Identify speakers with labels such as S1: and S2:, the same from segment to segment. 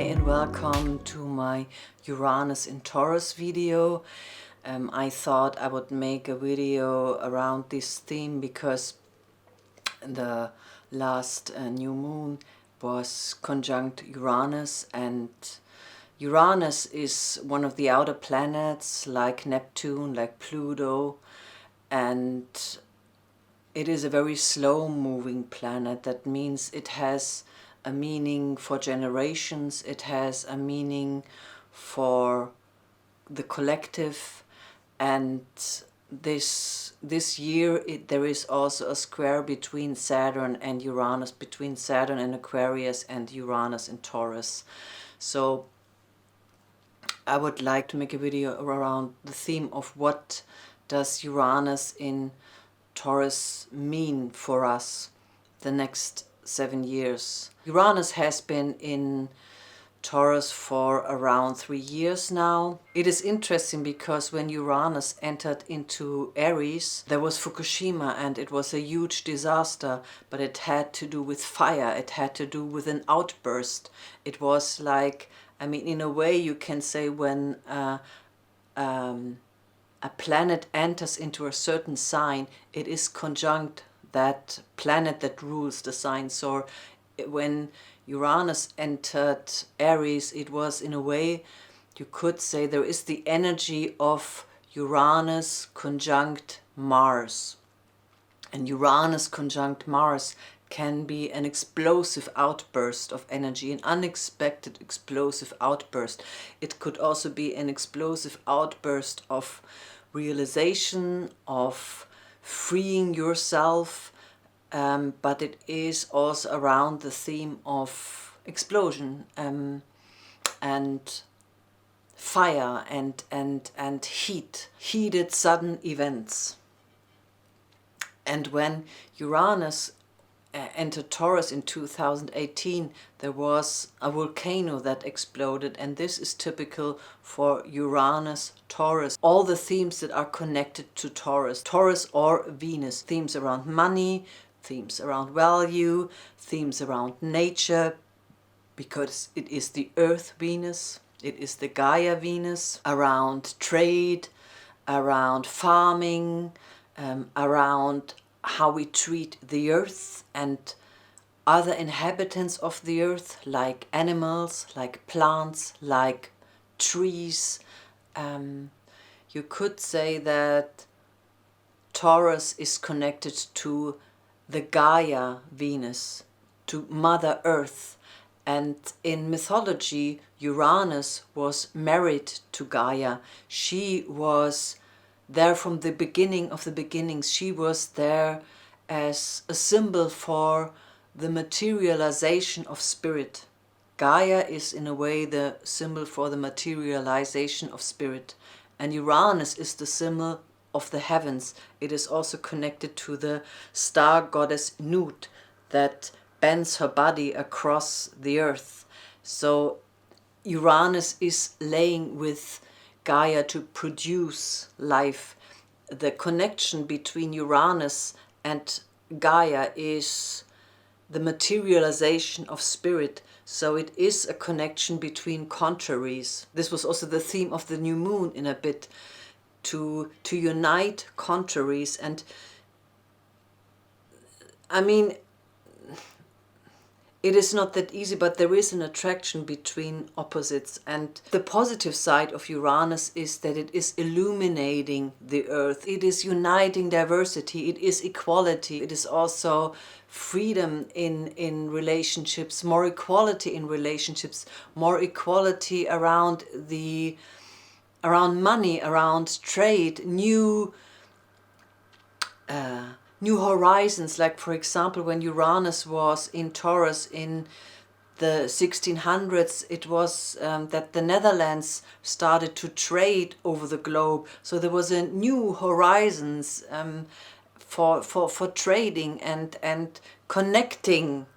S1: Hi and welcome to my Uranus in Taurus video. I thought I would make a video around this theme because the last new moon was conjunct Uranus, and Uranus is one of the outer planets like Neptune, like Pluto, and it is a very slow moving planet. That means it has a meaning for generations, it has a meaning for the collective, and this year there is also a square between Saturn and Uranus, between Saturn in Aquarius and Uranus in Taurus. So I would like to make a video around the theme of what does Uranus in Taurus mean for us the next 7 years. Uranus has been in Taurus for around 3 years now. It is interesting because when Uranus entered into Aries, there was Fukushima and it was a huge disaster, but it had to do with fire, it had to do with an outburst. It was like, I mean, in a way you can say when a planet enters into a certain sign, it is conjunct that planet that rules the sign. So when Uranus entered Aries, it was in a way, you could say, there is the energy of Uranus conjunct Mars. And Uranus conjunct Mars can be an explosive outburst of energy, an unexpected explosive outburst. It could also be an explosive outburst of realization, of freeing yourself, but it is also around the theme of explosion and fire and heated sudden events. And when Uranus entered Taurus in 2018, there was a volcano that exploded, and this is typical for Uranus Taurus. All the themes that are connected to Taurus or Venus, themes around money, themes around value, themes around nature, because it is the Earth Venus, it is the Gaia Venus, around trade, around farming, around how we treat the earth and other inhabitants of the earth, like animals, like plants, like trees. You could say that Taurus is connected to the Gaia Venus, to Mother Earth. And in mythology, Uranus was married to Gaia. She was there from the beginning of the beginnings. She was there as a symbol for the materialization of spirit. Gaia is in a way the symbol for the materialization of spirit, and Uranus is the symbol of the heavens. It is also connected to the star goddess Nut that bends her body across the earth. So Uranus is laying with Gaia to produce life. The connection between Uranus and Gaia is the materialization of spirit. So it is a connection between contraries. This was also the theme of the new moon in a bit, to unite contraries. And I mean, it is not that easy, but there is an attraction between opposites. And the positive side of Uranus is that it is illuminating the earth. It is uniting diversity. It is equality. It is also freedom in relationships, more equality in relationships, more equality around money, around trade, new horizons. Like, for example, when Uranus was in Taurus in the 1600s, it was that the Netherlands started to trade over the globe. So there was a new horizons for trading and connecting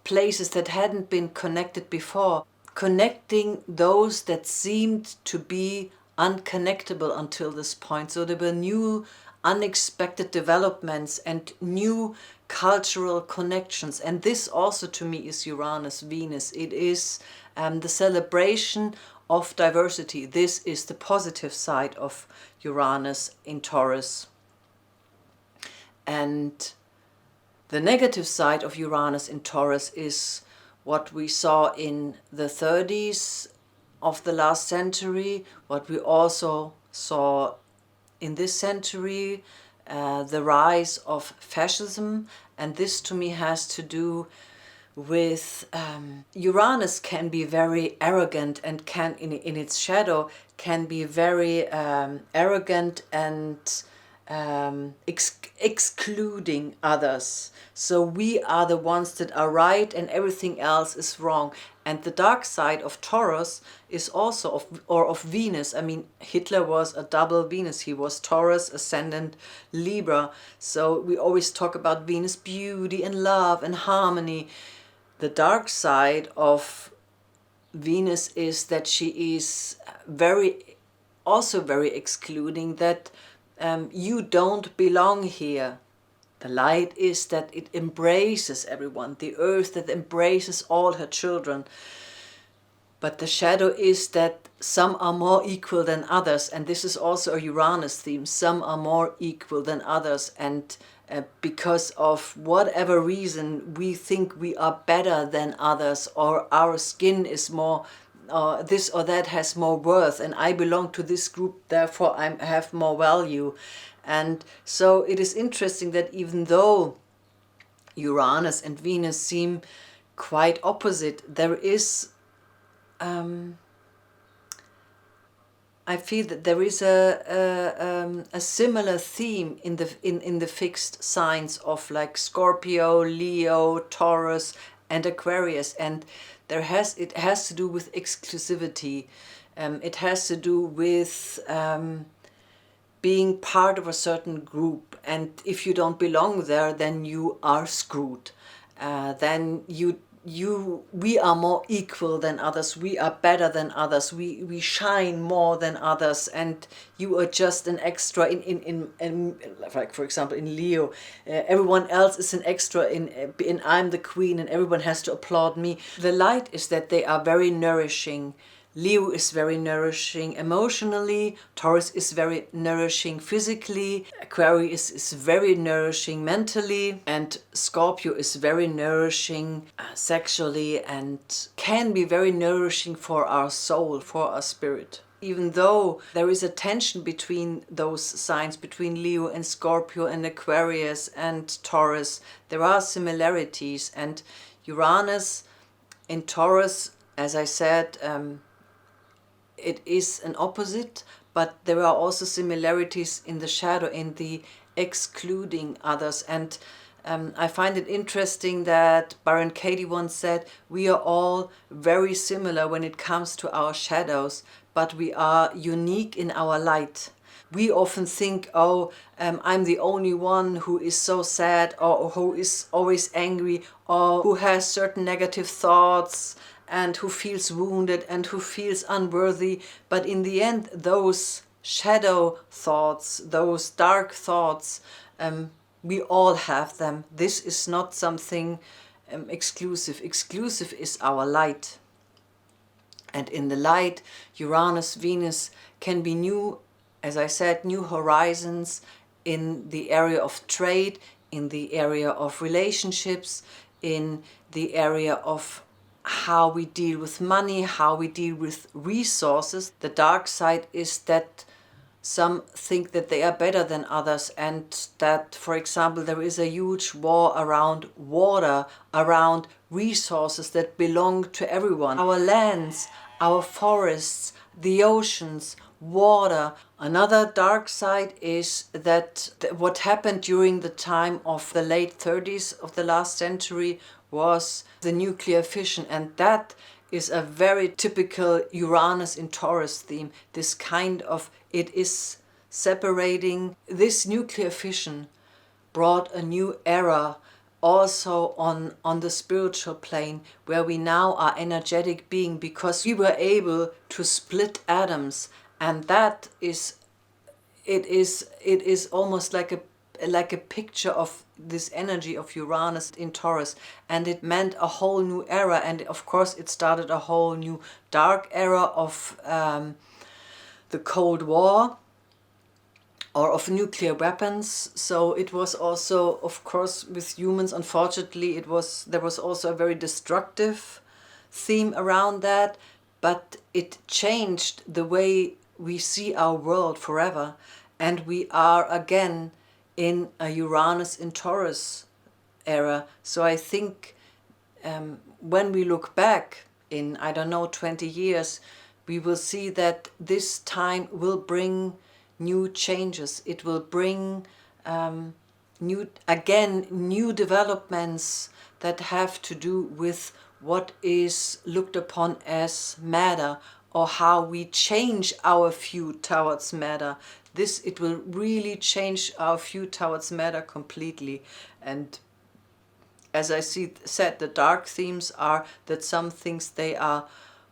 S1: places that hadn't been connected before, connecting those that seemed to be unconnectable until this point. So there were new unexpected developments and new cultural connections. And this also to me is Uranus, Venus. It is the celebration of diversity. This is the positive side of Uranus in Taurus. And the negative side of Uranus in Taurus is what we saw in the 30s of the last century, what we also saw in this century, the rise of fascism. And this to me has to do with Uranus can be very arrogant and can in its shadow can be very arrogant and excluding others. So we are the ones that are right and everything else is wrong. And the dark side of Taurus is also of Venus. I mean, Hitler was a double Venus. He was Taurus, ascendant Libra. So we always talk about Venus, beauty and love and harmony. The dark side of Venus is that she is also very excluding, that you don't belong here. The light is that it embraces everyone, the earth that embraces all her children. But the shadow is that some are more equal than others, and this is also a Uranus theme. Some are more equal than others, and because of whatever reason we think we are better than others, or our skin is more this or that has more worth, and I belong to this group, therefore I have more value. And so it is interesting that even though Uranus and Venus seem quite opposite, there is I feel that there is a similar theme in the fixed signs of like Scorpio, Leo, Taurus, and Aquarius, and it has to do with exclusivity. It has to do with being part of a certain group, and if you don't belong there, then you are screwed. Then we are more equal than others, we are better than others, we shine more than others, and you are just an extra in like for example in Leo, everyone else is an extra in I'm the queen and everyone has to applaud me. The light is that they are very nourishing. Leo is very nourishing emotionally, Taurus is very nourishing physically, Aquarius is very nourishing mentally, and Scorpio is very nourishing sexually and can be very nourishing for our soul, for our spirit. Even though there is a tension between those signs, between Leo and Scorpio and Aquarius and Taurus, there are similarities. And Uranus in Taurus, as I said, it is an opposite, but there are also similarities in the shadow, in the excluding others. And I find it interesting that Byron Katie once said, we are all very similar when it comes to our shadows, but we are unique in our light. We often think, oh, I'm the only one who is so sad, or who is always angry, or who has certain negative thoughts, and who feels wounded and who feels unworthy. But in the end, those shadow thoughts, those dark thoughts, we all have them. This is not something exclusive. Exclusive is our light. And in the light, Uranus, Venus can be new, as I said, new horizons in the area of trade, in the area of relationships, in the area of how we deal with money, how we deal with resources. The dark side is that some think that they are better than others, and that, for example, there is a huge war around water, around resources that belong to everyone. Our lands, our forests, the oceans, water. Another dark side is that what happened during the time of the late 30s of the last century was the nuclear fission, and that is a very typical Uranus in Taurus theme. This kind of, it is separating. This nuclear fission brought a new era also on the spiritual plane, where we now are energetic being, because we were able to split atoms, and that is it is almost like a picture of this energy of Uranus in Taurus, and it meant a whole new era, and of course it started a whole new dark era of the Cold War, or of nuclear weapons. So it was also, of course, with humans, unfortunately, there was also a very destructive theme around that, but it changed the way we see our world forever, and we are again in a Uranus in Taurus era. So I think when we look back in, I don't know, 20 years, we will see that this time will bring new changes. It will bring new developments that have to do with what is looked upon as matter, or how we change our view towards matter. It will really change our view towards matter completely. And as I said, the dark themes are that some things, they are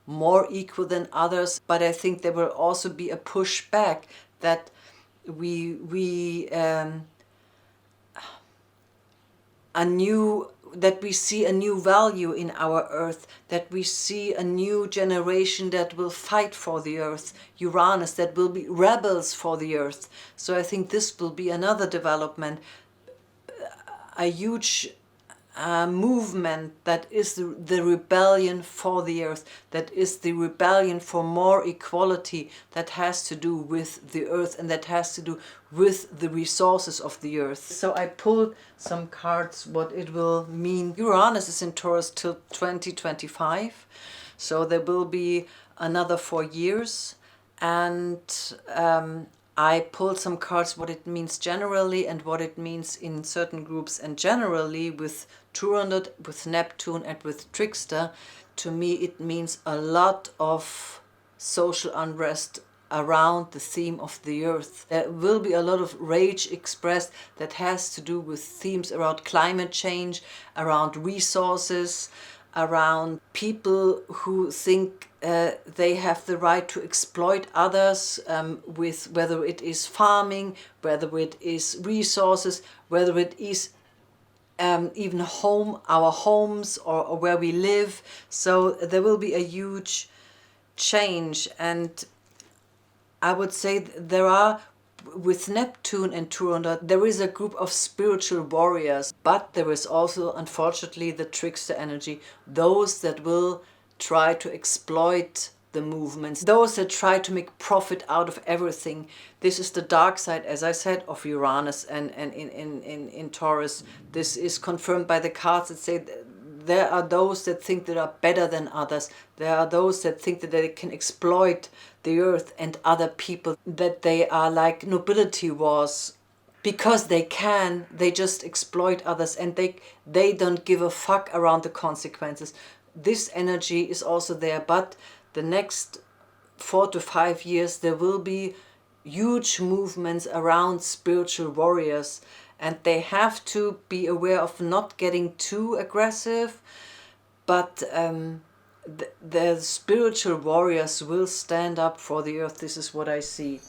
S1: more equal than others, but I think there will also be a pushback that we see a new value in our earth, that we see a new generation that will fight for the earth, Uranus, that will be rebels for the earth. So I think this will be another development, a huge movement that is the rebellion for the earth, that is the rebellion for more equality, that has to do with the earth and that has to do with the resources of the earth. So I pulled some cards what it will mean. Uranus is in Taurus till 2025, so there will be another 4 years, and I pulled some cards what it means generally and what it means in certain groups, and generally with Uranus, with Neptune and with Trickster. To me it means a lot of social unrest around the theme of the earth. There will be a lot of rage expressed that has to do with themes around climate change, around resources, around people who think they have the right to exploit others, with whether it is farming, whether it is resources, whether it is even our homes, or where we live. So there will be a huge change, and I would say there are, with Neptune and Uranus, there is a group of spiritual warriors, but there is also, unfortunately, the trickster energy, those that will try to exploit the movements, those that try to make profit out of everything. This is the dark side, as I said, of Uranus and in Taurus. This is confirmed by the cards that say there are those that think they are better than others. There are those that think that they can exploit the earth and other people, that they are like nobility wars. Because they can, they just exploit others, and they don't give a fuck around the consequences. This energy is also there, but the next 4 to 5 years there will be huge movements around spiritual warriors, and they have to be aware of not getting too aggressive, but the spiritual warriors will stand up for the earth. This is what I see.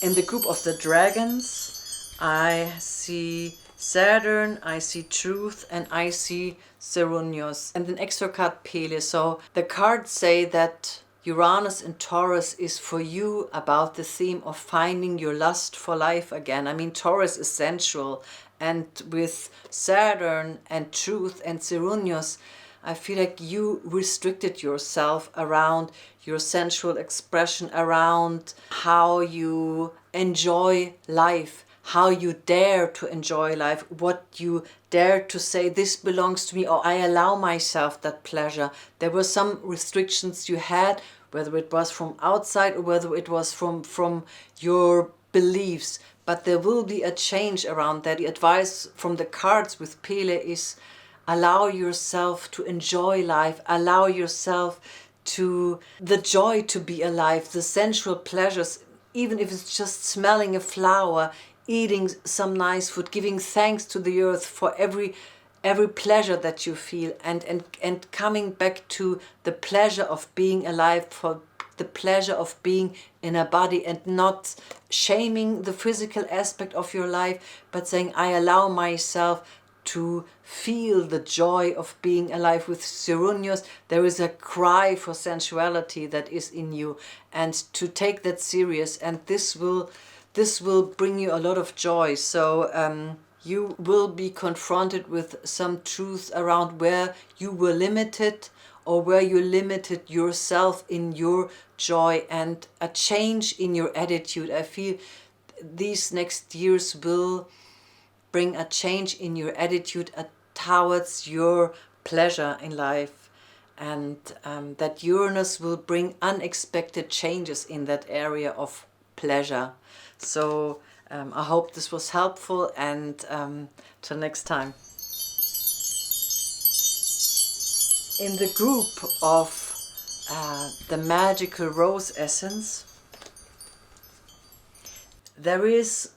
S1: In the group of the dragons, I see Saturn, I see Truth, and I see Uranus, and an extra card, Pele. So the cards say that Uranus in Taurus is for you about the theme of finding your lust for life again. I mean, Taurus is sensual, and with Saturn and Truth and Uranus, I feel like you restricted yourself around your sensual expression, around how you enjoy life, how you dare to enjoy life, what you dare to say, this belongs to me, or I allow myself that pleasure. There were some restrictions you had, whether it was from outside or whether it was from your beliefs. But there will be a change around that. The advice from the cards with Pele is allow yourself to enjoy life, allow yourself to the joy to be alive, the sensual pleasures, even if it's just smelling a flower, eating some nice food, giving thanks to the earth for every pleasure that you feel, and coming back to the pleasure of being alive, for the pleasure of being in a body, and not shaming the physical aspect of your life, but saying, I allow myself to feel the joy of being alive. With Uranus, there is a cry for sensuality that is in you, and to take that serious, and this will bring you a lot of joy. So you will be confronted with some truths around where you were limited, or where you limited yourself in your joy, and a change in your attitude. I feel these next years will bring a change in your attitude towards your pleasure in life, and that Uranus will bring unexpected changes in that area of pleasure. So I hope this was helpful, and till next time. In the group of the magical rose essence, there is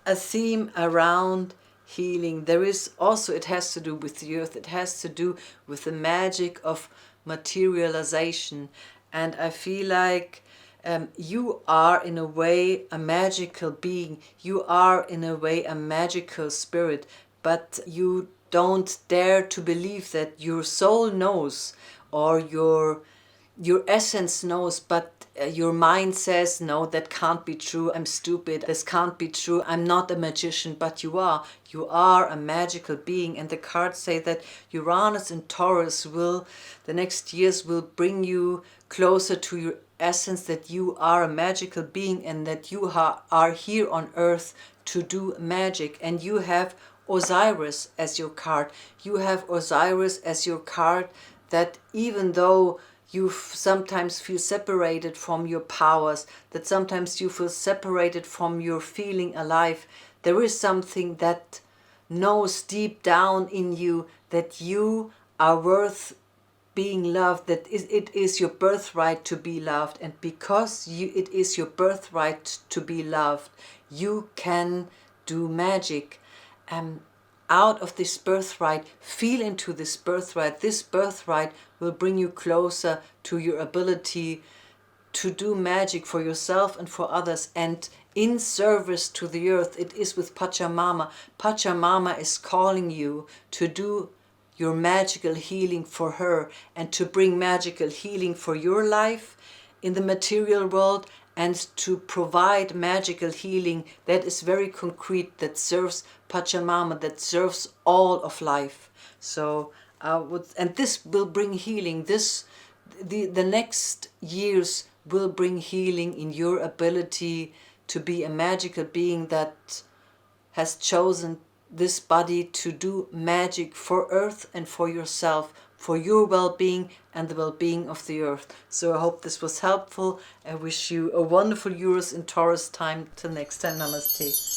S1: a theme around healing. There is also, it has to do with the earth, it has to do with the magic of materialization. And I feel like you are in a way a magical being, you are in a way a magical spirit, but you don't dare to believe that your soul knows, or your essence knows, but your mind says, no, that can't be true, I'm stupid, this can't be true, I'm not a magician. But you are a magical being. And the cards say that Uranus and Taurus will, the next years will bring you closer to your essence, that you are a magical being, and that you are here on earth to do magic. And you have Osiris as your card. You have Osiris as your card, that even though you sometimes feel separated from your powers, that sometimes you feel separated from your feeling alive, there is something that knows deep down in you that you are worth being loved, that it is your birthright to be loved. And because it is your birthright to be loved, you can do magic. Out of this birthright, feel into this birthright. This birthright will bring you closer to your ability to do magic for yourself and for others, and in service to the earth. It is with Pachamama. Pachamama is calling you to do your magical healing for her, and to bring magical healing for your life in the material world, and to provide magical healing that is very concrete, that serves Pachamama, that serves all of life. So and this will bring healing. The next years will bring healing in your ability to be a magical being that has chosen this body to do magic for Earth and for yourself, for your well-being and the well-being of the Earth. So I hope this was helpful. I wish you a wonderful Uranus in Taurus time. Till next time, namaste.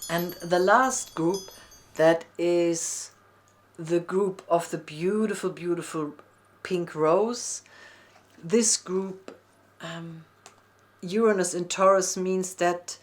S1: And the last group, that is the group of the beautiful, beautiful pink rose. This group, Uranus in Taurus, means that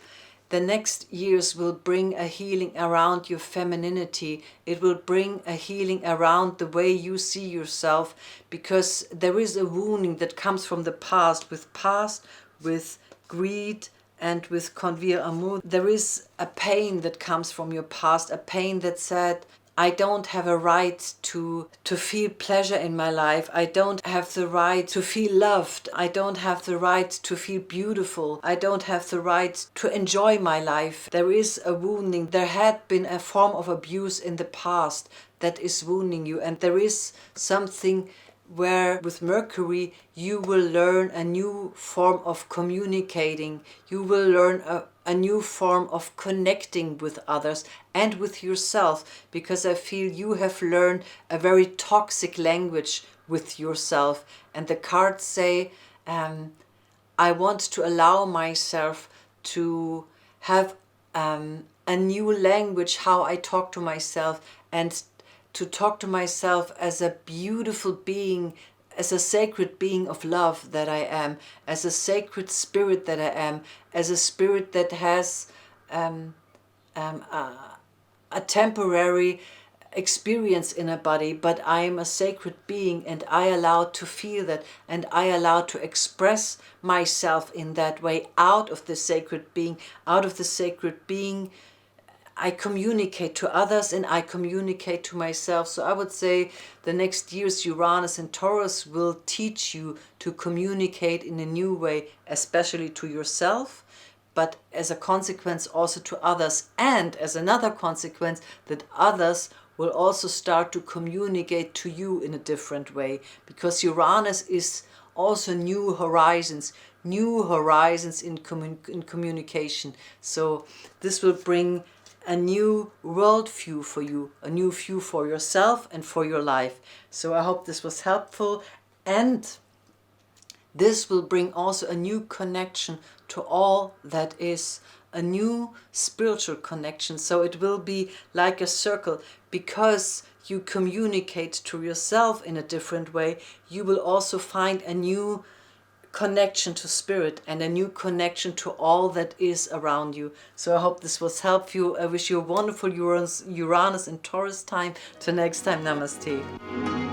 S1: the next years will bring a healing around your femininity. It will bring a healing around the way you see yourself, because there is a wounding that comes from the past, with greed, and with convir amour. There is a pain that comes from your past, a pain that said, I don't have a right to feel pleasure in my life. I don't have the right to feel loved. I don't have the right to feel beautiful. I don't have the right to enjoy my life. There is a wounding. There had been a form of abuse in the past that is wounding you. And there is something where with Mercury you will learn a new form of communicating. You will learn a new form of connecting with others and with yourself, because I feel you have learned a very toxic language with yourself. And the cards say, I want to allow myself to have a new language, how I talk to myself, and to talk to myself as a beautiful being, as a sacred being of love that I am, as a sacred spirit that I am, as a spirit that has a temporary experience in a body, but I am a sacred being, and I allow to feel that, and I allow to express myself in that way out of the sacred being. Out of the sacred being, I communicate to others and I communicate to myself. So I would say the next years Uranus and Taurus will teach you to communicate in a new way, especially to yourself, but as a consequence also to others, and as another consequence that others will also start to communicate to you in a different way, because Uranus is also new horizons in communication. So this will bring a new world view for you, a new view for yourself and for your life. So I hope this was helpful, and this will bring also a new connection to all that is, a new spiritual connection. So it will be like a circle, because you communicate to yourself in a different way. You will also find a new connection to spirit and a new connection to all that is around you. So I hope this was helpful. I wish you a wonderful Uranus and Taurus time. Till next time, namaste.